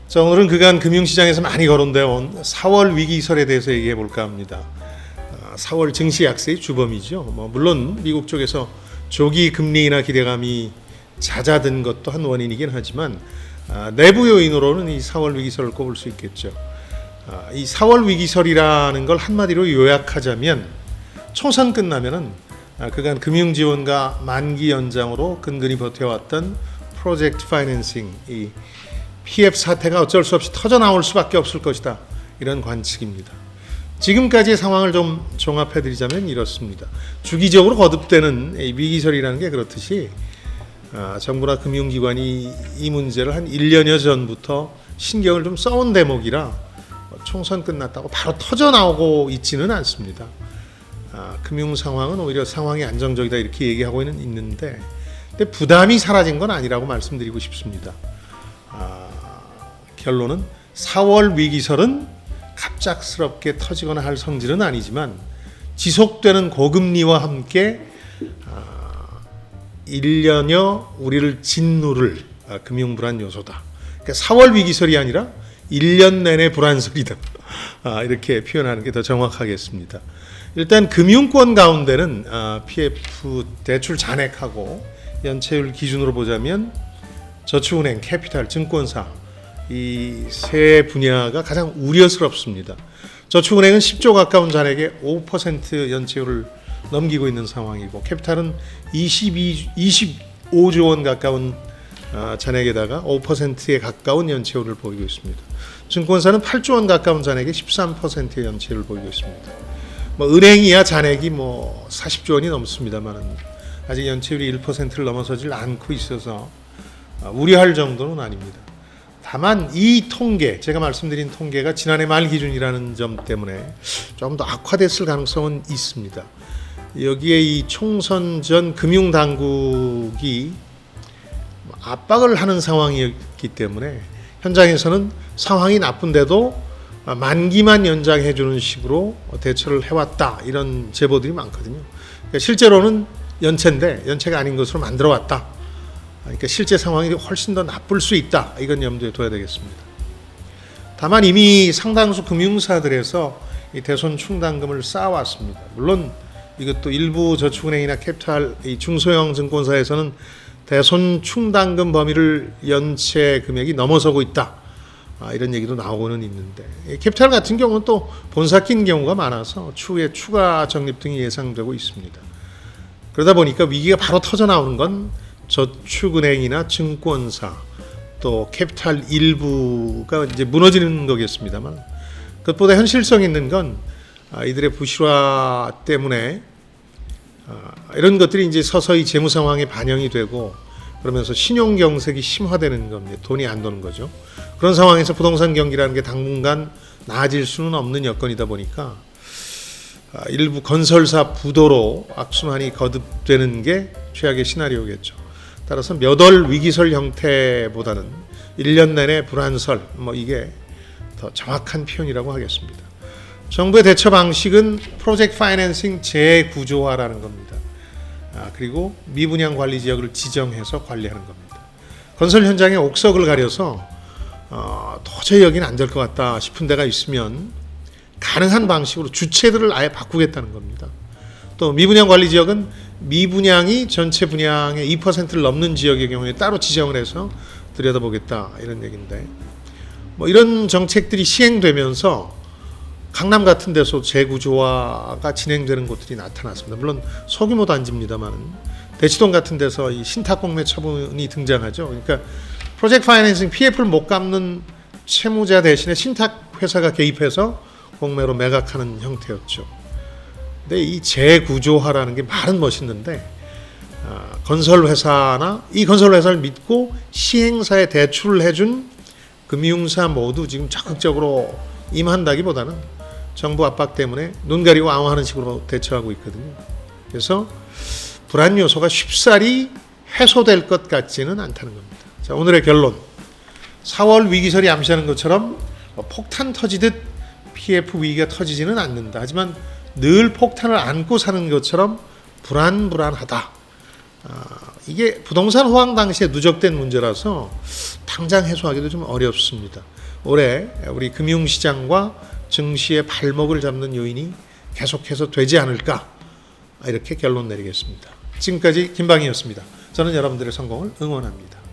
자, 오늘은 그간 금융시장에서 많이 거론되어 온 4월 위기설에 대해서 얘기해 볼까 합니다. 4월 증시 약세의 주범이죠. 물론 미국 쪽에서 조기 금리나 기대감이 잦아든 것도 한 원인이긴 하지만 내부 요인으로는 이 4월 위기설을 꼽을 수 있겠죠. 이 4월 위기설이라는 걸 한마디로 요약하자면 총선 끝나면은 그간 금융지원과 만기 연장으로 근근히 버텨왔던 프로젝트 파이낸싱, 이 PF 사태가 어쩔 수 없이 터져 나올 수밖에 없을 것이다. 이런 관측입니다. 지금까지의 상황을 좀 종합해 드리자면 이렇습니다. 주기적으로 거듭되는 위기설이라는 게 그렇듯이 정부나 금융기관이 이 문제를 한 1년여 전부터 신경을 좀 써온 대목이라 총선 끝났다고 바로 터져 나오고 있지는 않습니다. 금융 상황은 오히려 상황이 안정적이다 이렇게 얘기하고는 있는데 근데 부담이 사라진 건 아니라고 말씀드리고 싶습니다. 결론은 4월 위기설은 갑작스럽게 터지거나 할 성질은 아니지만 지속되는 고금리와 함께 1년여 우리를 짓누를 금융불안 요소다. 그러니까 4월 위기설이 아니라 1년 내내 불안설이다. 이렇게 표현하는 게 더 정확하겠습니다. 일단 금융권 가운데는 PF 대출 잔액하고 연체율 기준으로 보자면 저축은행, 캐피탈, 증권사 이 세 분야가 가장 우려스럽습니다. 저축은행은 10조 가까운 잔액에 5% 연체율을 넘기고 있는 상황이고 캐피탈은 25조 원 가까운 잔액에다가 5%에 가까운 연체율을 보이고 있습니다. 증권사는 8조 원 가까운 잔액에 13%의 연체율을 보이고 있습니다. 은행이야 잔액이 40조 원이 넘습니다만 아직 연체율이 1%를 넘어서질 않고 있어서 우려할 정도는 아닙니다. 다만 이 통계, 제가 말씀드린 통계가 지난해 말 기준이라는 점 때문에 좀 더 악화됐을 가능성은 있습니다. 여기에 이 총선 전 금융당국이 압박을 하는 상황이었기 때문에 현장에서는 상황이 나쁜데도 만기만 연장해 주는 식으로 대처를 해왔다 이런 제보들이 많거든요. 그러니까 실제로는 연체인데 연체가 아닌 것으로 만들어 왔다. 그러니까 실제 상황이 훨씬 더 나쁠 수 있다. 이건 염두에 둬야 되겠습니다. 다만 이미 상당수 금융사들에서 이 대손 충당금을 쌓아왔습니다. 물론 이것도 일부 저축은행이나 캐피탈 이 중소형 증권사에서는 대손 충당금 범위를 연체 금액이 넘어서고 있다. 이런 얘기도 나오고는 있는데 캐피탈 같은 경우는 또 본사 낀 경우가 많아서 추후에 추가 적립 등이 예상되고 있습니다. 그러다 보니까 위기가 바로 터져 나오는 건 저축은행이나 증권사 또 캐피탈 일부가 이제 무너지는 거겠습니다만 그것보다 현실성 있는 건 이들의 부실화 때문에 이런 것들이 이제 서서히 재무 상황에 반영이 되고 그러면서 신용 경색이 심화되는 겁니다. 돈이 안 도는 거죠. 그런 상황에서 부동산 경기라는 게 당분간 나아질 수는 없는 여건이다 보니까 일부 건설사 부도로 악순환이 거듭되는 게 최악의 시나리오겠죠. 따라서 몇 월 위기설 형태보다는 1년 내내 불안설 이게 더 정확한 표현이라고 하겠습니다. 정부의 대처 방식은 프로젝트 파이낸싱 재구조화라는 겁니다. 그리고 미분양 관리 지역을 지정해서 관리하는 겁니다. 건설 현장에 옥석을 가려서 도저히 여기는 안 될 것 같다 싶은 데가 있으면 가능한 방식으로 주체들을 아예 바꾸겠다는 겁니다. 또 미분양 관리 지역은 미분양이 전체 분양의 2%를 넘는 지역의 경우에 따로 지정을 해서 들여다보겠다 이런 얘기인데 이런 정책들이 시행되면서 강남 같은 데서 재구조화가 진행되는 곳들이 나타났습니다. 물론 소규모 단지입니다만 대치동 같은 데서 이 신탁공매 처분이 등장하죠. 그러니까 프로젝트 파이낸싱 PF를 못 갚는 채무자 대신에 신탁회사가 개입해서 공매로 매각하는 형태였죠. 근데 이 재구조화라는 게 말은 멋있는데 건설회사나 이 건설회사를 믿고 시행사에 대출을 해준 금융사 모두 지금 적극적으로 임한다기보다는 정부 압박 때문에 눈 가리고 앙호하는 식으로 대처하고 있거든요. 그래서 불안 요소가 쉽사리 해소될 것 같지는 않다는 겁니다. 자, 오늘의 결론. 4월 위기설이 암시하는 것처럼 폭탄 터지듯 PF 위기가 터지지는 않는다. 하지만 늘 폭탄을 안고 사는 것처럼 불안하다. 이게 부동산 호황 당시에 누적된 문제라서 당장 해소하기도 좀 어렵습니다. 올해 우리 금융시장과 증시의 발목을 잡는 요인이 계속해서 되지 않을까, 이렇게 결론 내리겠습니다. 지금까지 김방희였습니다. 저는 여러분들의 성공을 응원합니다.